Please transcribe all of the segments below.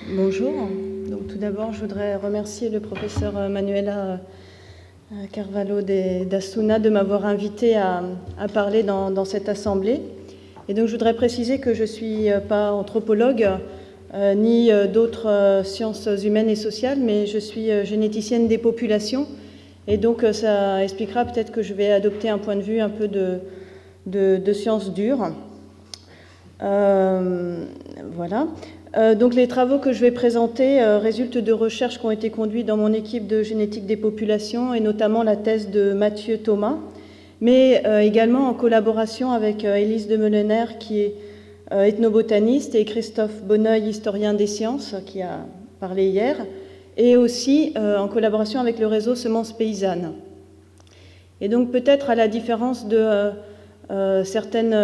Bonjour. Donc, tout d'abord, je voudrais remercier le professeur Manuela Carvalho d'Asuna de m'avoir invité à parler dans cette assemblée. Et donc, je voudrais préciser que je ne suis pas anthropologue ni d'autres sciences humaines et sociales, mais je suis généticienne des populations. Et donc, ça expliquera peut-être que je vais adopter un point de vue un peu de sciences dures. Voilà. Donc les travaux que je vais présenter résultent de recherches qui ont été conduites dans mon équipe de génétique des populations et notamment la thèse de Mathieu Thomas, mais également en collaboration avec Élise de Meulener qui est ethnobotaniste et Christophe Bonneuil, historien des sciences, qui a parlé hier, et aussi en collaboration avec le réseau Semences Paysannes. Et donc peut-être à la différence de certaines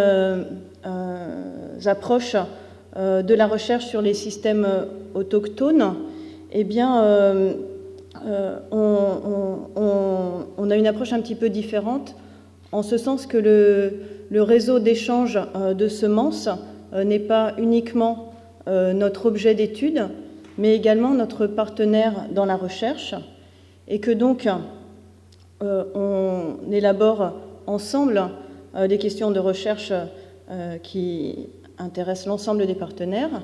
approches de la recherche sur les systèmes autochtones, eh bien, on a une approche un petit peu différente, en ce sens que le réseau d'échange de semences n'est pas uniquement notre objet d'étude, mais également notre partenaire dans la recherche, et que donc on élabore ensemble des questions de recherche qui intéresse l'ensemble des partenaires.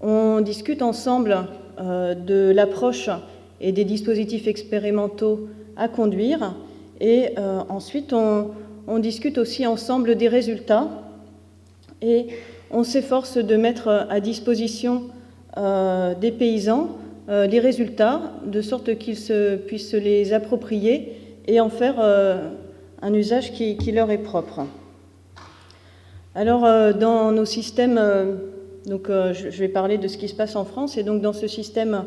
On discute ensemble de l'approche et des dispositifs expérimentaux à conduire et ensuite on discute aussi ensemble des résultats et on s'efforce de mettre à disposition des paysans les résultats de sorte qu'ils puissent les approprier et en faire un usage qui leur est propre. Alors, dans nos systèmes, je vais parler de ce qui se passe en France, et donc dans ce système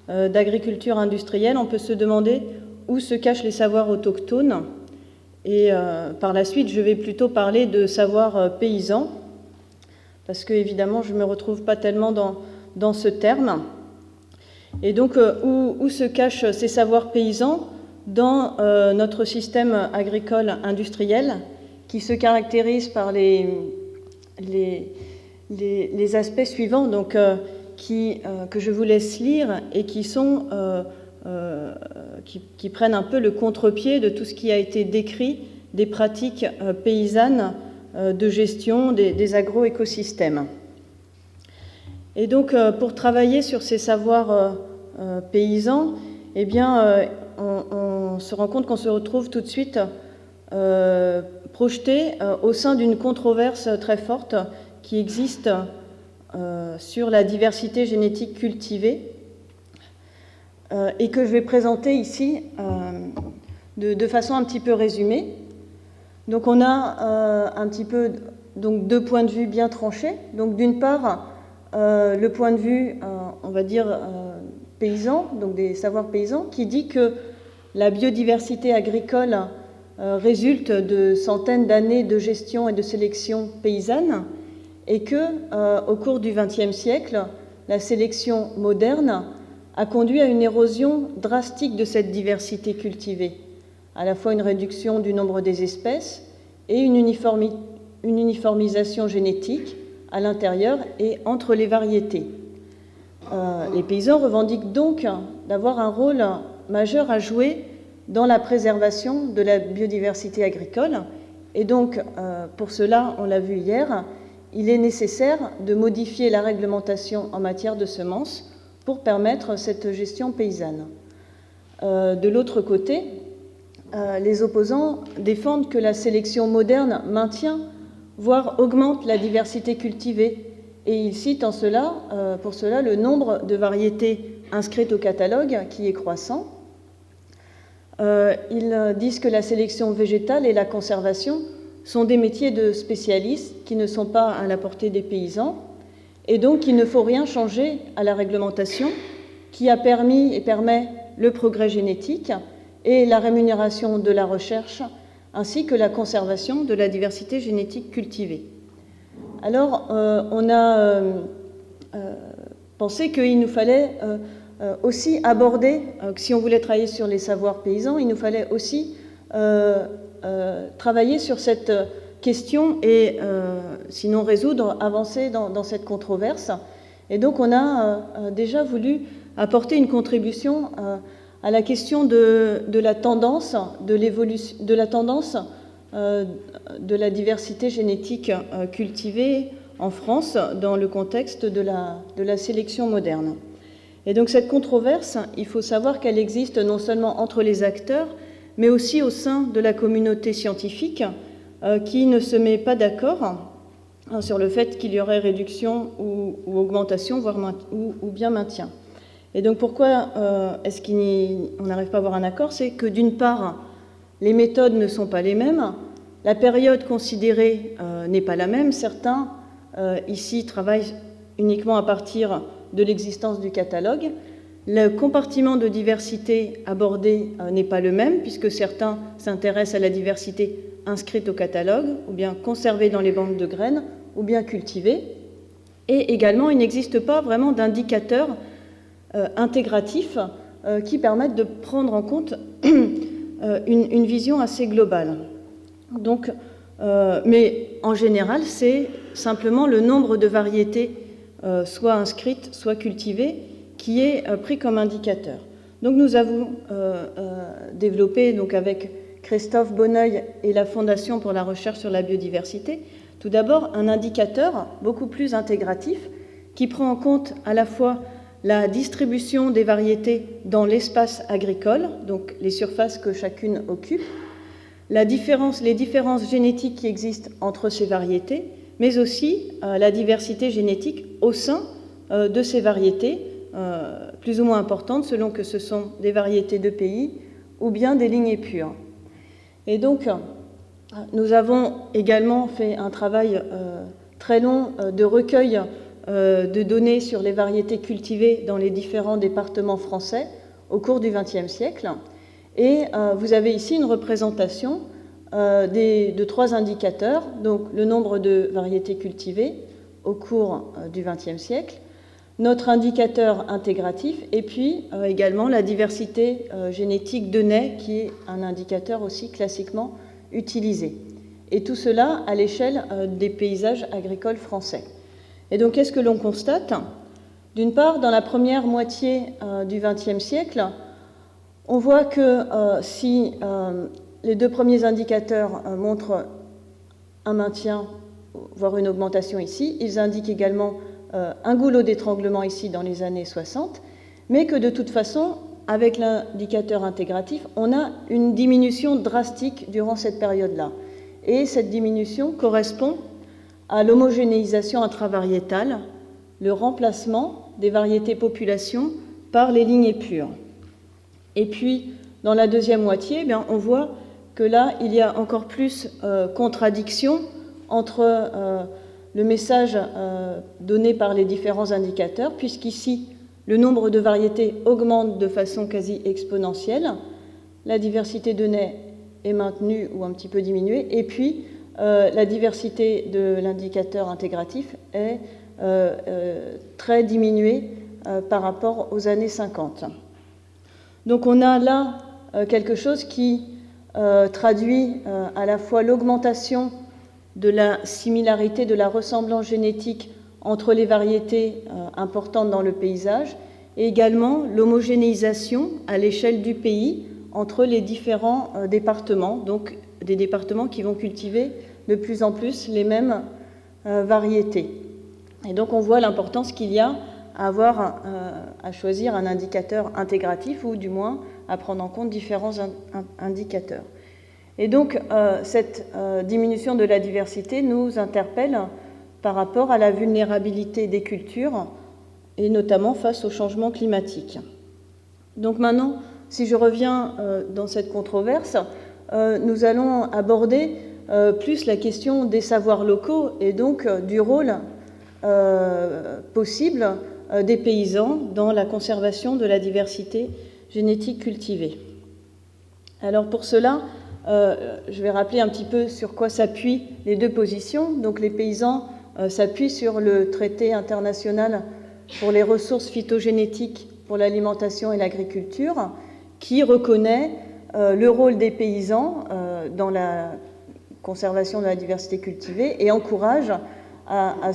d'agriculture industrielle, on peut se demander où se cachent les savoirs autochtones, et par la suite, je vais plutôt parler de savoirs paysans, parce que, évidemment, je ne me retrouve pas tellement dans ce terme. Et donc, où se cachent ces savoirs paysans dans notre système agricole industriel, qui se caractérise par les aspects suivants, donc, que je vous laisse lire et qui prennent un peu le contre-pied de tout ce qui a été décrit des pratiques paysannes de gestion des agroécosystèmes. Et donc, pour travailler sur ces savoirs paysans, eh bien, on se rend compte qu'on se retrouve tout de suite projeté au sein d'une controverse très forte qui existe sur la diversité génétique cultivée et que je vais présenter ici de façon un petit peu résumée. Donc on a un petit peu deux points de vue bien tranchés. Donc d'une part, le point de vue, on va dire, paysan, donc des savoirs paysans, qui dit que la biodiversité agricole résulte de centaines d'années de gestion et de sélection paysanne et que, au cours du XXe siècle, la sélection moderne a conduit à une érosion drastique de cette diversité cultivée, à la fois une réduction du nombre des espèces et une uniformisation génétique à l'intérieur et entre les variétés. Les paysans revendiquent donc d'avoir un rôle majeur à jouer dans la préservation de la biodiversité agricole. Et donc, pour cela, on l'a vu hier, il est nécessaire de modifier la réglementation en matière de semences pour permettre cette gestion paysanne. De l'autre côté, les opposants défendent que la sélection moderne maintient, voire augmente la diversité cultivée. Et ils citent pour cela le nombre de variétés inscrites au catalogue qui est croissant. Ils disent que la sélection végétale et la conservation sont des métiers de spécialistes qui ne sont pas à la portée des paysans et donc il ne faut rien changer à la réglementation qui a permis et permet le progrès génétique et la rémunération de la recherche ainsi que la conservation de la diversité génétique cultivée. Alors, on a pensé qu'il nous fallait aussi aborder, si on voulait travailler sur les savoirs paysans, il nous fallait aussi travailler sur cette question et sinon résoudre, avancer dans cette controverse Et donc on a déjà voulu apporter une contribution à la question de la tendance, de l'évolution, de la tendance de la diversité génétique cultivée en France dans le contexte de la sélection moderne. Et donc cette controverse, il faut savoir qu'elle existe non seulement entre les acteurs, mais aussi au sein de la communauté scientifique qui ne se met pas d'accord sur le fait qu'il y aurait réduction ou augmentation, voire ou bien maintien. Et donc pourquoi est-ce qu'on n'arrive pas à avoir un accord? C'est que d'une part, les méthodes ne sont pas les mêmes, la période considérée n'est pas la même. Certains ici travaillent uniquement à partir de l'existence du catalogue. Le compartiment de diversité abordé n'est pas le même, puisque certains s'intéressent à la diversité inscrite au catalogue, ou bien conservée dans les banques de graines, ou bien cultivée. Et également, il n'existe pas vraiment d'indicateurs intégratifs qui permettent de prendre en compte une vision assez globale. Donc, mais en général, c'est simplement le nombre de variétés soit inscrites, soit cultivées, qui est pris comme indicateur. Donc nous avons développé, donc avec Christophe Bonneuil et la Fondation pour la recherche sur la biodiversité, tout d'abord un indicateur beaucoup plus intégratif qui prend en compte à la fois la distribution des variétés dans l'espace agricole, donc les surfaces que chacune occupe, les différences génétiques qui existent entre ces variétés, mais aussi la diversité génétique au sein de ces variétés, plus ou moins importantes selon que ce sont des variétés de pays ou bien des lignées pures. Et donc, nous avons également fait un travail très long de recueil de données sur les variétés cultivées dans les différents départements français au cours du XXe siècle. Et vous avez ici une représentation de 3 indicateurs, donc le nombre de variétés cultivées au cours du XXe siècle, notre indicateur intégratif, et puis également la diversité génétique de nez, qui est un indicateur aussi classiquement utilisé. Et tout cela à l'échelle des paysages agricoles français. Et donc, qu'est-ce que l'on constate? D'une part, dans la première moitié du XXe siècle, on voit que si les 2 premiers indicateurs montrent un maintien, voire une augmentation ici, ils indiquent également un goulot d'étranglement ici dans les années 60, mais que de toute façon, avec l'indicateur intégratif, on a une diminution drastique durant cette période-là. Et cette diminution correspond à l'homogénéisation intravariétale, le remplacement des variétés population par les lignées pures. Et puis, dans la deuxième moitié, on voit que là, il y a encore plus contradiction entre le message donné par les différents indicateurs, puisqu'ici, le nombre de variétés augmente de façon quasi exponentielle, la diversité de nez est maintenue ou un petit peu diminuée, et puis la diversité de l'indicateur intégratif est très diminuée par rapport aux années 50. Donc on a là quelque chose qui traduit à la fois l'augmentation de la similarité, de la ressemblance génétique entre les variétés importantes dans le paysage, et également l'homogénéisation à l'échelle du pays entre les différents départements, donc des départements qui vont cultiver de plus en plus les mêmes variétés. Et donc on voit l'importance qu'il y a à choisir un indicateur intégratif, ou du moins à prendre en compte différents indicateurs. Et donc cette diminution de la diversité nous interpelle par rapport à la vulnérabilité des cultures, et notamment face au changement climatique. Donc maintenant, si je reviens dans cette controverse, nous allons aborder plus la question des savoirs locaux et donc du rôle possible des paysans dans la conservation de la diversité génétique cultivée. Alors pour cela, je vais rappeler un petit peu sur quoi s'appuient les 2 positions. Donc les paysans s'appuient sur le traité international pour les ressources phytogénétiques pour l'alimentation et l'agriculture, qui reconnaît le rôle des paysans dans la conservation de la diversité cultivée et encourage à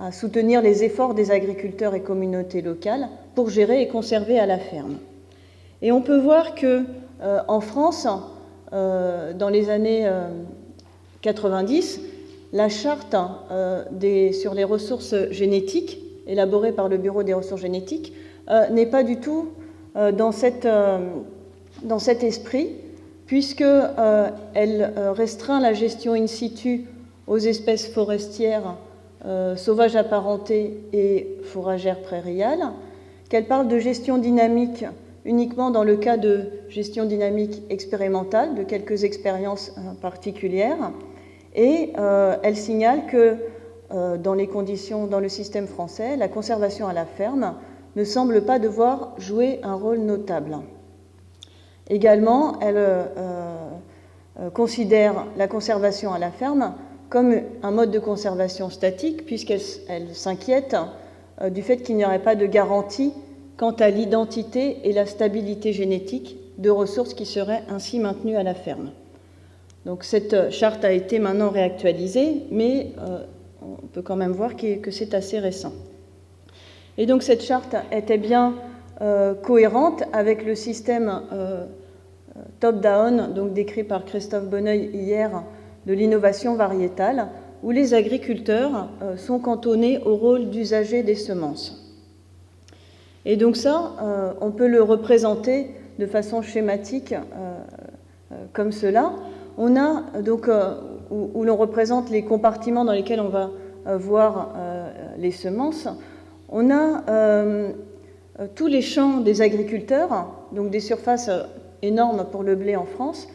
à soutenir les efforts des agriculteurs et communautés locales pour gérer et conserver à la ferme. Et on peut voir que en France, dans les années 90, la charte sur les ressources génétiques, élaborée par le Bureau des ressources génétiques, n'est pas du tout dans cet esprit, puisqu'elle restreint la gestion in situ aux espèces forestières, sauvages apparentées et fourragères prairiales, qu'elle parle de gestion dynamique uniquement dans le cas de gestion dynamique expérimentale, de quelques expériences particulières, et elle signale que dans les conditions, dans le système français, la conservation à la ferme ne semble pas devoir jouer un rôle notable. Également, elle considère la conservation à la ferme comme un mode de conservation statique, puisqu'elle s'inquiète du fait qu'il n'y aurait pas de garantie quant à l'identité et la stabilité génétique de ressources qui seraient ainsi maintenues à la ferme. Donc cette charte a été maintenant réactualisée, mais on peut quand même voir que c'est assez récent. Et donc cette charte était bien cohérente avec le système top-down, donc décrit par Christophe Bonneuil hier, de l'innovation variétale, où les agriculteurs sont cantonnés au rôle d'usagers des semences. Et donc ça, on peut le représenter de façon schématique comme cela. On a donc où l'on représente les compartiments dans lesquels on va voir les semences. On a tous les champs des agriculteurs, donc des surfaces énormes pour le blé en France,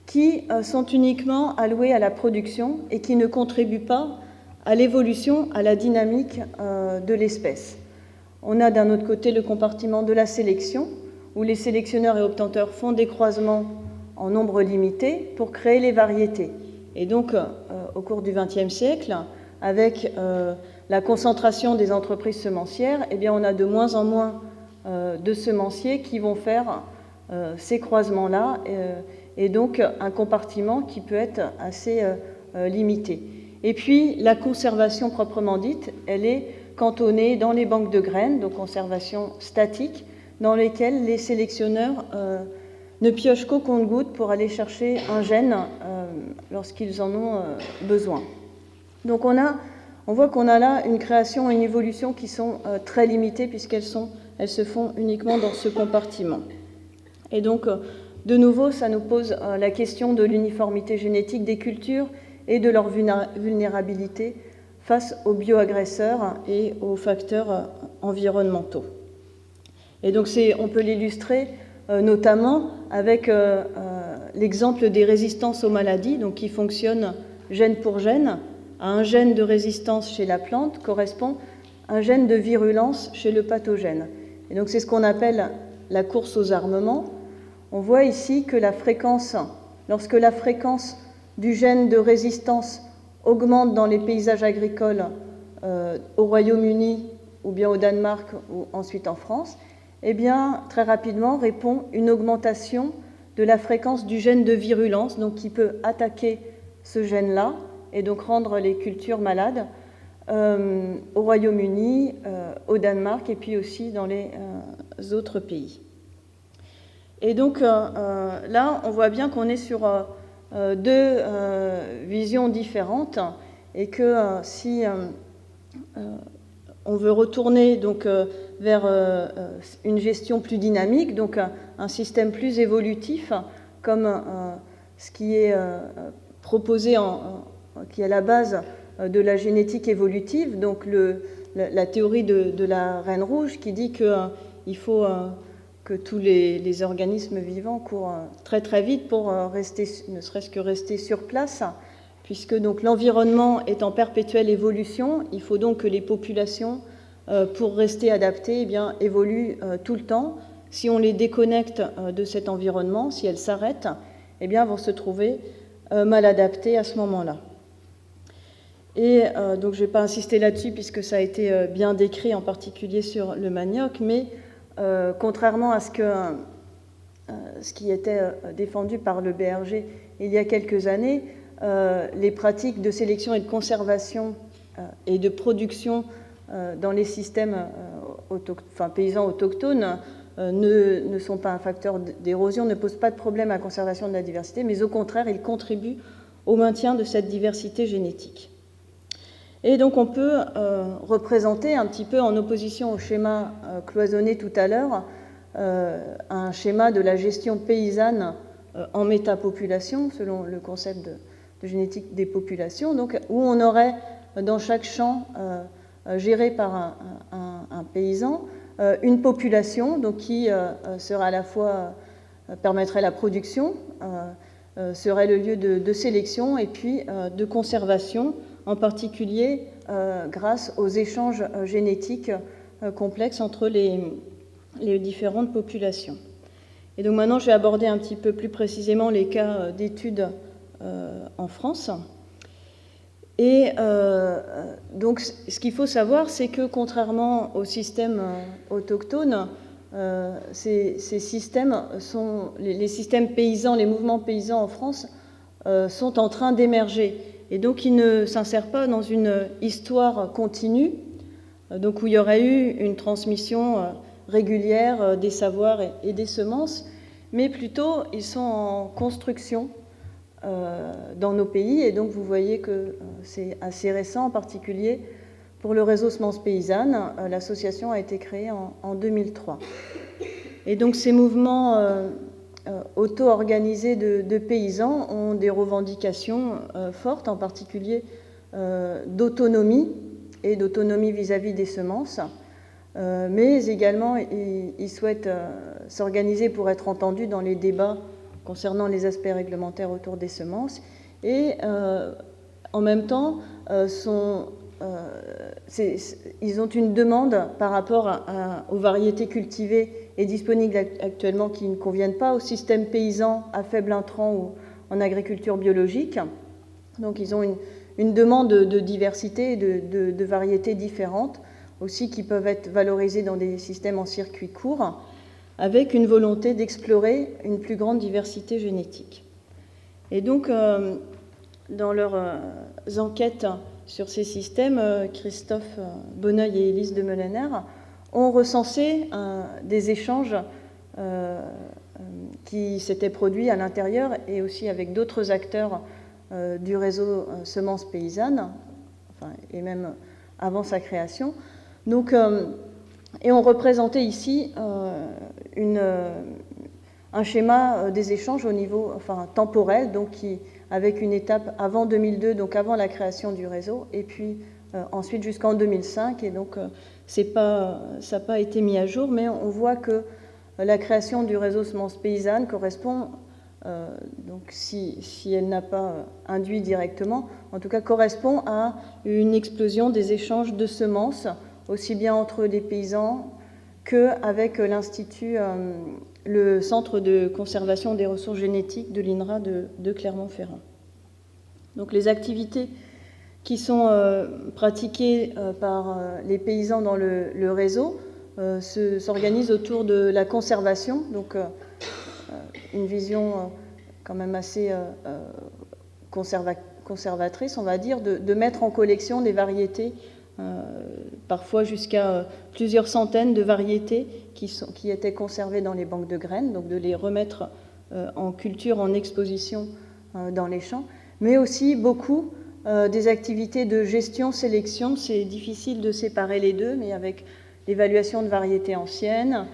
qui sont uniquement alloués à la production et qui ne contribuent pas à l'évolution, à la dynamique de l'espèce. On a d'un autre côté le compartiment de la sélection, où les sélectionneurs et obtenteurs font des croisements en nombre limité pour créer les variétés. Et donc, au cours du XXe siècle, avec la concentration des entreprises semencières, eh bien, on a de moins en moins de semenciers qui vont faire ces croisements-là, et donc un compartiment qui peut être assez limité. Et puis, la conservation proprement dite, elle est cantonnée dans les banques de graines, donc conservation statique, dans lesquelles les sélectionneurs ne piochent qu'au compte-gouttes pour aller chercher un gène lorsqu'ils en ont besoin. Donc on voit qu'on a là une création et une évolution qui sont très limitées puisqu'elles se font uniquement dans ce compartiment. Et donc, de nouveau, ça nous pose la question de l'uniformité génétique des cultures et de leur vulnérabilité face aux bioagresseurs et aux facteurs environnementaux. Et donc, on peut l'illustrer notamment avec l'exemple des résistances aux maladies, donc qui fonctionnent gène pour gène. À un gène de résistance chez la plante correspond un gène de virulence chez le pathogène. Et donc, c'est ce qu'on appelle la course aux armements. On voit ici que lorsque la fréquence du gène de résistance augmente dans les paysages agricoles au Royaume-Uni ou bien au Danemark ou ensuite en France, eh bien, très rapidement répond une augmentation de la fréquence du gène de virulence, donc qui peut attaquer ce gène-là et donc rendre les cultures malades au Royaume-Uni, au Danemark et puis aussi dans les autres pays. Et donc là, on voit bien qu'on est sur deux visions différentes et que si on veut retourner donc vers une gestion plus dynamique, donc un système plus évolutif, comme ce qui est proposé, qui est à la base de la génétique évolutive, donc la théorie de la reine rouge qui dit qu'il faut que tous les organismes vivants courent très très vite pour rester, ne serait-ce que rester sur place, puisque donc l'environnement est en perpétuelle évolution. Il faut donc que les populations, pour rester adaptées, eh bien, évoluent tout le temps. Si on les déconnecte de cet environnement, si elles s'arrêtent, eh bien, vont se trouver mal adaptées à ce moment-là. Et donc je ne vais pas insister là-dessus puisque ça a été bien décrit, en particulier sur le manioc, mais contrairement à ce qui était défendu par le BRG il y a quelques années, les pratiques de sélection et de conservation et de production dans les systèmes paysans autochtones ne sont pas un facteur d'érosion, ne posent pas de problème à la conservation de la diversité, mais au contraire, ils contribuent au maintien de cette diversité génétique. Et donc on peut représenter un petit peu en opposition au schéma cloisonné tout à l'heure, un schéma de la gestion paysanne en métapopulation, selon le concept de génétique des populations, donc, où on aurait dans chaque champ géré par un paysan une population donc, qui serait à la fois permettrait la production, serait le lieu de sélection et puis de conservation, en particulier grâce aux échanges génétiques complexes entre les différentes populations. Et donc maintenant, je vais aborder un petit peu plus précisément les cas d'études en France. Et donc, ce qu'il faut savoir, c'est que contrairement aux systèmes autochtones, ces systèmes les systèmes paysans, les mouvements paysans en France sont en train d'émerger. Et donc, ils ne s'insèrent pas dans une histoire continue, donc où il y aurait eu une transmission régulière des savoirs et des semences, mais plutôt ils sont en construction dans nos pays, et donc vous voyez que c'est assez récent, en particulier pour le réseau Semences Paysannes. L'association a été créée en 2003. Et donc ces mouvements auto-organisés de paysans ont des revendications fortes, en particulier d'autonomie et d'autonomie vis-à-vis des semences, mais également ils souhaitent s'organiser pour être entendus dans les débats concernant les aspects réglementaires autour des semences, et en même temps ils ont une demande par rapport aux variétés cultivées et disponibles actuellement qui ne conviennent pas au système paysan à faible intrant ou en agriculture biologique. Donc ils ont une demande de diversité et de variétés différentes aussi, qui peuvent être valorisées dans des systèmes en circuit court, avec une volonté d'explorer une plus grande diversité génétique. Et donc, dans leurs enquêtes sur ces systèmes, Christophe Bonneuil et Élise de Meulener ont recensé des échanges qui s'étaient produits à l'intérieur et aussi avec d'autres acteurs du réseau Semences Paysannes, et même avant sa création. Donc, et on représentait ici un schéma des échanges au niveau temporel, donc avec une étape avant 2002, donc avant la création du réseau, et puis ensuite jusqu'en 2005. Et donc ça n'a pas été mis à jour, mais on voit que la création du réseau Semences Paysannes correspond, donc si elle n'a pas induit directement, en tout cas correspond à une explosion des échanges de semences, aussi bien entre les paysans qu'avec l'Institut, le Centre de conservation des ressources génétiques de l'INRA de Clermont-Ferrand. Donc les activités qui sont pratiquées par les paysans dans le réseau s'organisent autour de la conservation, donc une vision quand même assez conservatrice, on va dire, de mettre en collection des variétés, parfois jusqu'à plusieurs centaines de variétés qui étaient conservées dans les banques de graines, donc de les remettre en culture, en exposition dans les champs, mais aussi beaucoup des activités de gestion-sélection. C'est difficile de séparer les deux, mais avec l'évaluation de variétés anciennes,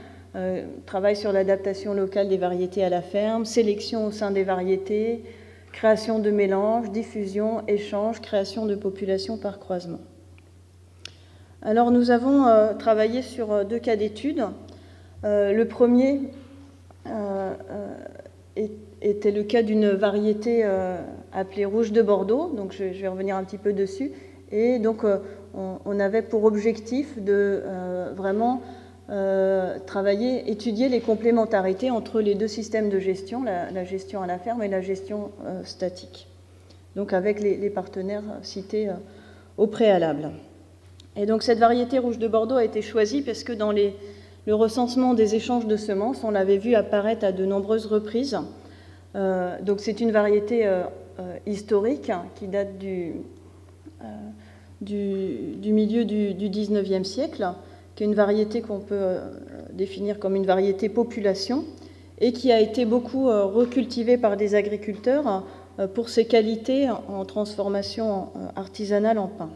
travail sur l'adaptation locale des variétés à la ferme, sélection au sein des variétés, création de mélanges, diffusion, échange, création de populations par croisement. Alors nous avons travaillé sur deux cas d'études. Le premier était le cas d'une variété appelée rouge de Bordeaux, donc je vais revenir un petit peu dessus. Et donc on avait pour objectif de vraiment étudier les complémentarités entre les deux systèmes de gestion, la gestion à la ferme et la gestion statique, donc avec les partenaires cités au préalable. Et donc cette variété rouge de Bordeaux a été choisie parce que dans le recensement des échanges de semences, on l'avait vu apparaître à de nombreuses reprises. Donc c'est une variété historique qui date du milieu du XIXe siècle, qui est une variété qu'on peut définir comme une variété population, et qui a été beaucoup recultivée par des agriculteurs pour ses qualités en transformation artisanale en pain.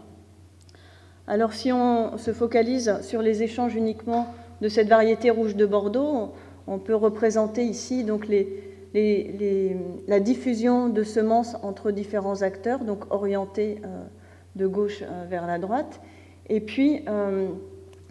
Alors si on se focalise sur les échanges uniquement de cette variété rouge de Bordeaux, on peut représenter ici donc la diffusion de semences entre différents acteurs, donc orientés de gauche vers la droite. Et puis,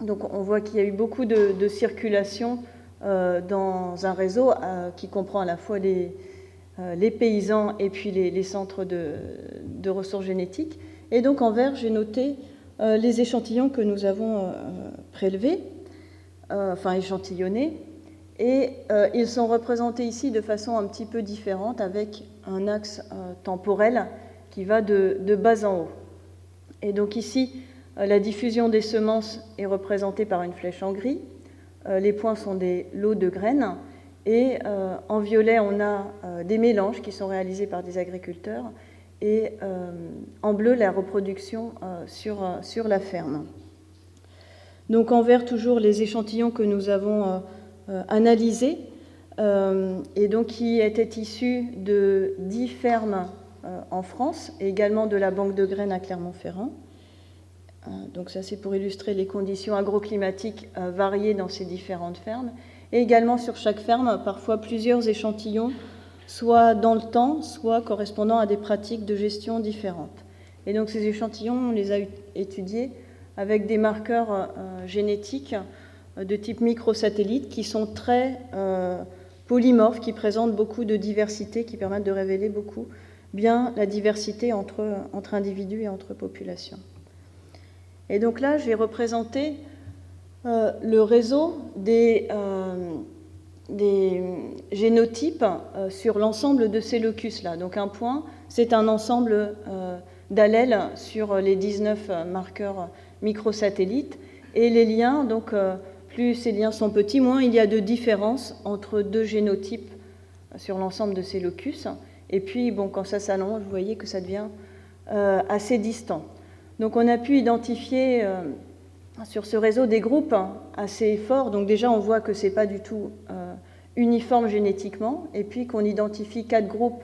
donc on voit qu'il y a eu beaucoup de circulation dans un réseau qui comprend à la fois les paysans et puis les centres de ressources génétiques. Et donc en vert, j'ai noté les échantillons que nous avons prélevés, enfin échantillonnés, et ils sont représentés ici de façon un petit peu différente avec un axe temporel qui va de bas en haut. Et donc ici, la diffusion des semences est représentée par une flèche en gris. Les points sont des lots de graines. Et en violet, on a des mélanges qui sont réalisés par des agriculteurs. Et en bleu, la reproduction sur la ferme. Donc en vert, toujours les échantillons que nous avons analysés, et donc qui étaient issus de 10 fermes en France, et également de la banque de graines à Clermont-Ferrand. Donc ça, c'est pour illustrer les conditions agroclimatiques variées dans ces différentes fermes. Et également sur chaque ferme, parfois plusieurs échantillons, soit dans le temps, soit correspondant à des pratiques de gestion différentes. Et donc ces échantillons, on les a étudiés avec des marqueurs génétiques de type microsatellite qui sont très polymorphes, qui présentent beaucoup de diversité, qui permettent de révéler beaucoup bien la diversité entre individus et entre populations. Et donc là, j'ai représenté le réseau des génotypes sur l'ensemble de ces locus-là. Donc un point, c'est un ensemble d'allèles sur les 19 marqueurs microsatellites. Et les liens, donc plus ces liens sont petits, moins il y a de différences entre deux génotypes sur l'ensemble de ces locus. Et puis, bon, quand ça s'allonge, vous voyez que ça devient assez distant. Donc on a pu identifier sur ce réseau des groupes assez forts. Donc déjà, on voit que ce n'est pas du tout uniforme génétiquement. Et puis qu'on identifie 4 groupes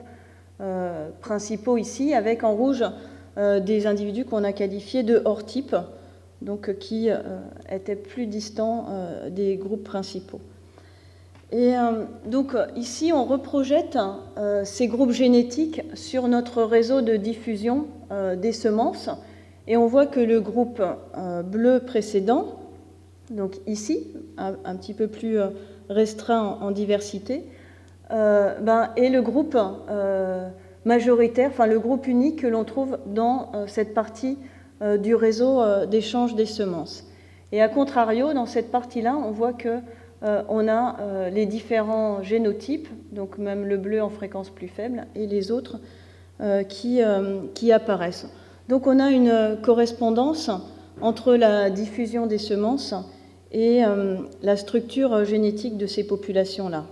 principaux ici, avec en rouge des individus qu'on a qualifiés de hors type, donc qui étaient plus distants des groupes principaux. Et donc ici, on reprojette ces groupes génétiques sur notre réseau de diffusion des semences. Et on voit que le groupe bleu précédent, donc ici, un petit peu plus restreint en diversité, est le groupe majoritaire, enfin le groupe unique que l'on trouve dans cette partie du réseau d'échange des semences. Et à contrario, dans cette partie-là, on voit que on a les différents génotypes, donc même le bleu en fréquence plus faible, et les autres qui apparaissent. Donc on a une correspondance entre la diffusion des semences et la structure génétique de ces populations-là.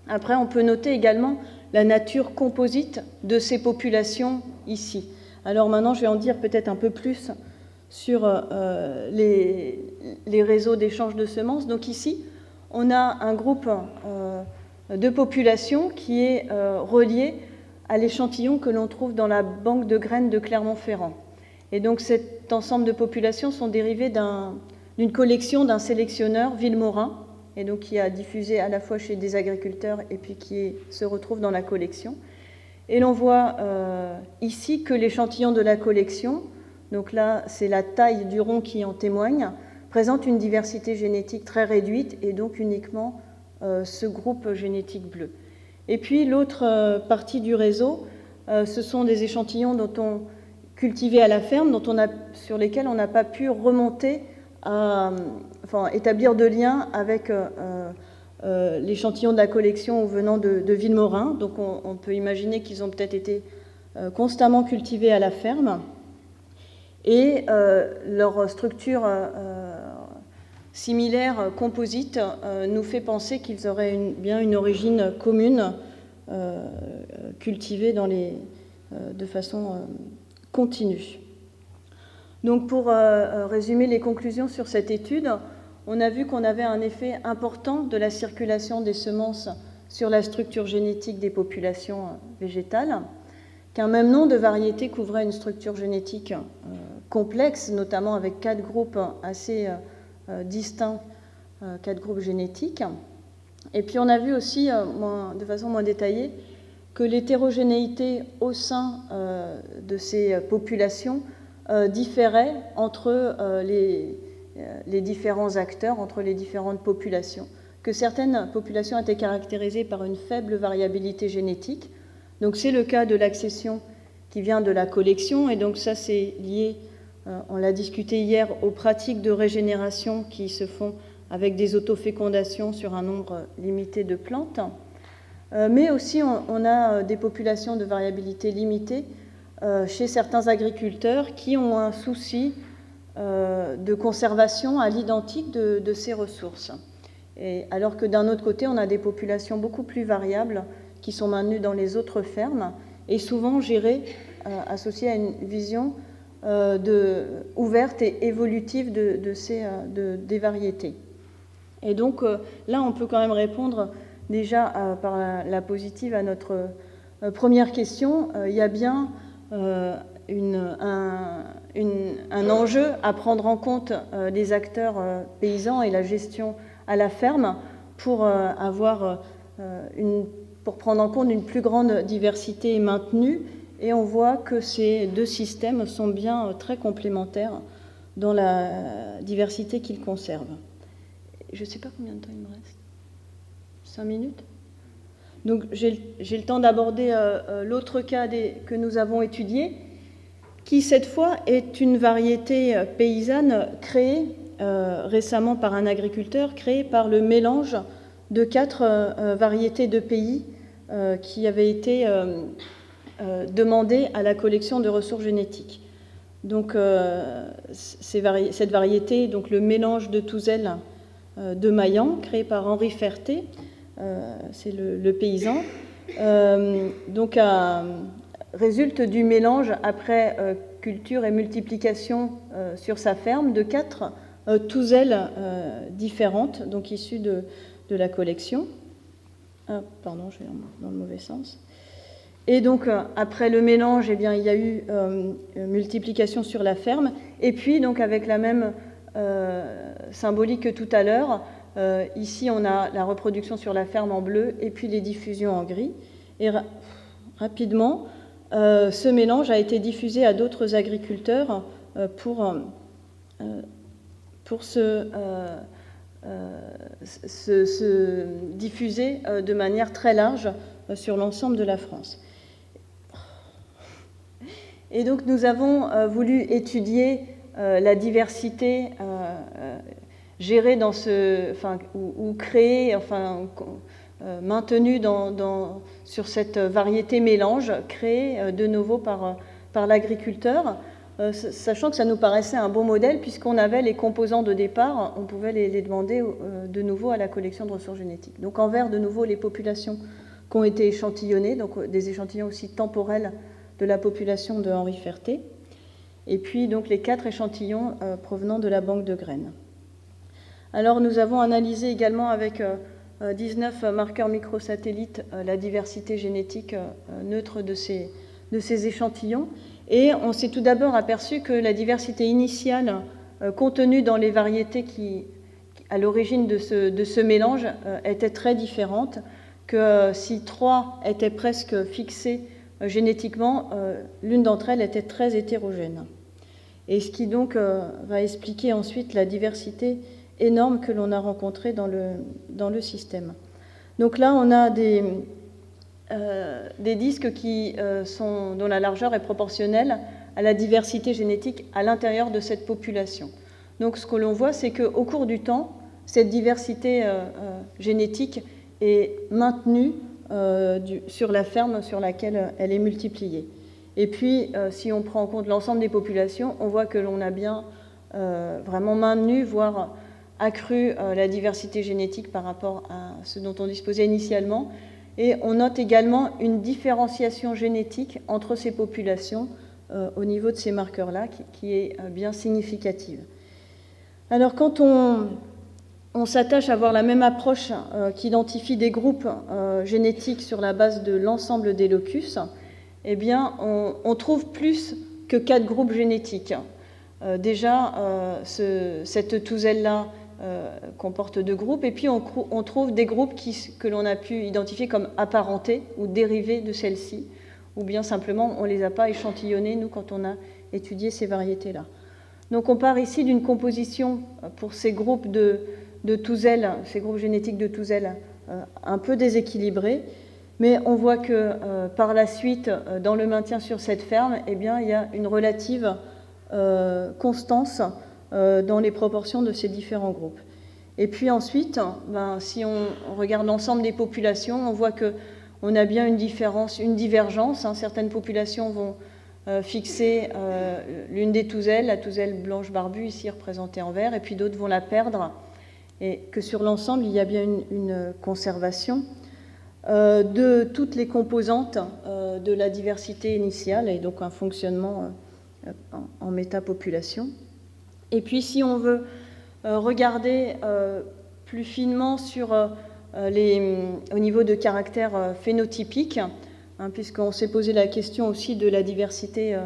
Après, on peut noter également la nature composite de ces populations ici. Alors maintenant, je vais en dire peut-être un peu plus sur les réseaux d'échange de semences. Donc ici, on a un groupe de populations qui est relié à l'échantillon que l'on trouve dans la banque de graines de Clermont-Ferrand. Et donc cet ensemble de populations sont dérivées d'une collection d'un sélectionneur, Villemorin, et donc qui a diffusé à la fois chez des agriculteurs et puis qui se retrouve dans la collection. Et l'on voit ici que l'échantillon de la collection, donc là c'est la taille du rond qui en témoigne, présente une diversité génétique très réduite et donc uniquement ce groupe génétique bleu. Et puis l'autre partie du réseau, ce sont des échantillons cultivés à la ferme, sur lesquels on n'a pas pu remonter établir de lien avec l'échantillon de la collection venant de Villemorin. Donc on peut imaginer qu'ils ont peut-être été constamment cultivés à la ferme. Et leur structure similaire, composite, nous fait penser qu'ils auraient bien une origine commune, cultivée de façon continue. Donc pour résumer les conclusions sur cette étude, on a vu qu'on avait un effet important de la circulation des semences sur la structure génétique des populations végétales, qu'un même nom de variétés couvrait une structure génétique complexe, notamment avec 4 groupes assez distincts, 4 groupes génétiques. Et puis on a vu aussi, de façon moins détaillée, que l'hétérogénéité au sein de ces populations différait entre les différents acteurs, entre les différentes populations, que certaines populations étaient caractérisées par une faible variabilité génétique. Donc c'est le cas de l'accession qui vient de la collection, et donc ça c'est lié, on l'a discuté hier, aux pratiques de régénération qui se font avec des autofécondations sur un nombre limité de plantes. Mais aussi on a des populations de variabilité limitée chez certains agriculteurs qui ont un souci de conservation à l'identique de ces ressources. Et alors que d'un autre côté, on a des populations beaucoup plus variables qui sont maintenues dans les autres fermes et souvent gérées, associées à une vision ouverte et évolutive des variétés. Et donc là, on peut quand même répondre déjà par la positive à notre première question. Il y a bien un enjeu à prendre en compte des acteurs paysans et la gestion à la ferme pour prendre en compte une plus grande diversité maintenue. Et on voit que ces deux systèmes sont bien très complémentaires dans la diversité qu'ils conservent. Je ne sais pas combien de temps il me reste. 5 minutes ? Donc j'ai le temps d'aborder l'autre cas que nous avons étudié, qui cette fois est une variété paysanne créée récemment par un agriculteur, créée par le mélange de 4 variétés de pays qui avaient été demandées à la collection de ressources génétiques. Donc cette variété, donc le mélange de Touzel de Maillan, créé par Henri Ferté, c'est le paysan, donc résulte du mélange après culture et multiplication sur sa ferme de 4 Touzelles différentes, donc issues de la collection. Pardon, je vais dans le mauvais sens. Et donc après le mélange, eh bien, il y a eu multiplication sur la ferme, et puis donc avec la même symbolique que tout à l'heure, ici on a la reproduction sur la ferme en bleu et puis les diffusions en gris. Et rapidement, ce mélange a été diffusé à d'autres agriculteurs pour se diffuser de manière très large sur l'ensemble de la France. Et donc nous avons voulu étudier la diversité gérée ou créée, maintenue sur cette variété mélange, créée de nouveau par l'agriculteur, sachant que ça nous paraissait un bon modèle puisqu'on avait les composants de départ, on pouvait les demander de nouveau à la collection de ressources génétiques. Donc en vert, de nouveau, les populations qui ont été échantillonnées, donc des échantillons aussi temporels de la population de Henri Ferté, et puis donc les 4 échantillons provenant de la banque de graines. Alors nous avons analysé également avec 19 marqueurs microsatellites la diversité génétique neutre de ces échantillons, et on s'est tout d'abord aperçu que la diversité initiale contenue dans les variétés qui à l'origine de ce mélange était très différente, que si 3 étaient presque fixées génétiquement, l'une d'entre elles était très hétérogène. Et ce qui donc va expliquer ensuite la diversité énorme que l'on a rencontrée dans le système. Donc là, on a des disques dont la largeur est proportionnelle à la diversité génétique à l'intérieur de cette population. Donc ce que l'on voit, c'est qu'au cours du temps, cette diversité génétique est maintenue sur la ferme sur laquelle elle est multipliée. Et puis, si on prend en compte l'ensemble des populations, on voit que l'on a bien vraiment maintenu, voire accru la diversité génétique par rapport à ce dont on disposait initialement. Et on note également une différenciation génétique entre ces populations au niveau de ces marqueurs-là, qui est bien significative. Alors, quand on s'attache à avoir la même approche qui identifie des groupes génétiques sur la base de l'ensemble des locus, eh bien, on trouve plus que 4 groupes génétiques. Déjà, cette touzelle-là comporte 2 groupes, et puis on trouve des groupes que l'on a pu identifier comme apparentés ou dérivés de celles-ci, ou bien simplement on ne les a pas échantillonnés, nous, quand on a étudié ces variétés-là. Donc on part ici d'une composition pour ces groupes de touzelles, ces groupes génétiques de touzelles un peu déséquilibrés, mais on voit que par la suite, dans le maintien sur cette ferme, eh bien, il y a une relative constance dans les proportions de ces différents groupes. Et puis ensuite, si on regarde l'ensemble des populations, on voit qu'on a bien une divergence. Certaines populations vont fixer l'une des touzelles, la touzelle blanche barbue, ici représentée en vert, et puis d'autres vont la perdre, et que sur l'ensemble, il y a bien une conservation de toutes les composantes de la diversité initiale, et donc un fonctionnement en métapopulation. Et puis si on veut regarder plus finement au niveau de caractères phénotypiques, puisqu'on s'est posé la question aussi de la diversité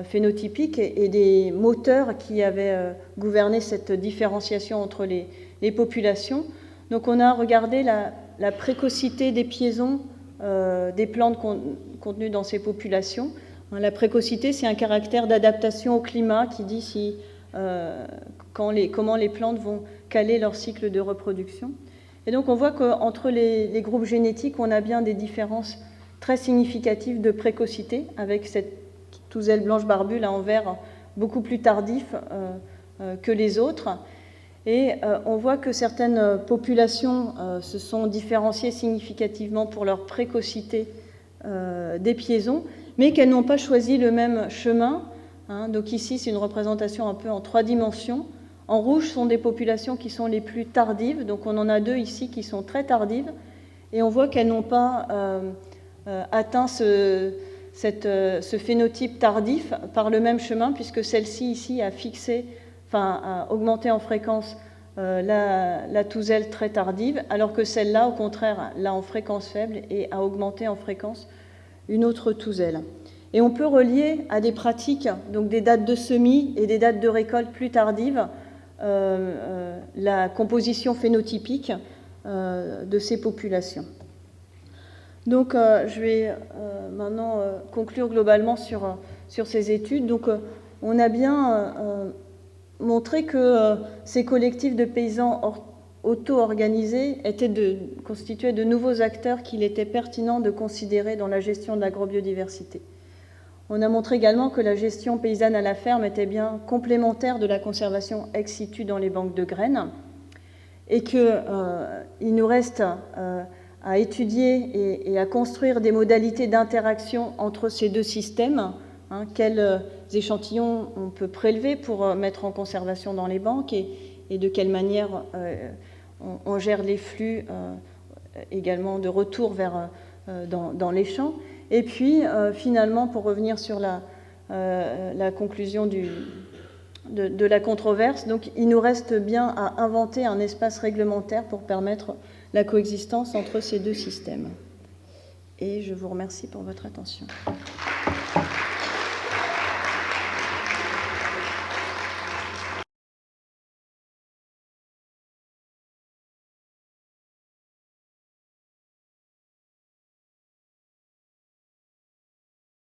phénotypique et des moteurs qui avaient gouverné cette différenciation entre les populations. Donc on a regardé la précocité des piaisons des plantes contenues dans ces populations. La précocité, c'est un caractère d'adaptation au climat qui dit comment les plantes vont caler leur cycle de reproduction. Et donc on voit qu'entre les groupes génétiques, on a bien des différences très significatives de précocité, avec cette touzelle blanche barbue là en vert beaucoup plus tardif que les autres. Et on voit que certaines populations se sont différenciées significativement pour leur précocité des piaisons, mais qu'elles n'ont pas choisi le même chemin. Donc ici, c'est une représentation un peu en 3 dimensions. En rouge sont des populations qui sont les plus tardives, donc on en a 2 ici qui sont très tardives, et on voit qu'elles n'ont pas atteint ce phénotype tardif par le même chemin, puisque celle-ci ici a augmenté en fréquence la touzelle très tardive, alors que celle-là, au contraire, l'a en fréquence faible et a augmenté en fréquence une autre touzelle. Et on peut relier à des pratiques, donc des dates de semis et des dates de récolte plus tardives, la composition phénotypique de ces populations. Donc je vais maintenant conclure globalement sur ces études. Donc on a bien montré que ces collectifs de paysans auto-organisés constituaient de nouveaux acteurs qu'il était pertinent de considérer dans la gestion de l'agrobiodiversité. On a montré également que la gestion paysanne à la ferme était bien complémentaire de la conservation ex situ dans les banques de graines, et qu'il nous reste à étudier et à construire des modalités d'interaction entre ces 2 systèmes, quels échantillons on peut prélever pour mettre en conservation dans les banques, et de quelle manière on gère les flux également de retour dans les champs. Et puis, finalement, pour revenir sur la conclusion de la controverse, donc il nous reste bien à inventer un espace réglementaire pour permettre la coexistence entre ces 2 systèmes. Et je vous remercie pour votre attention.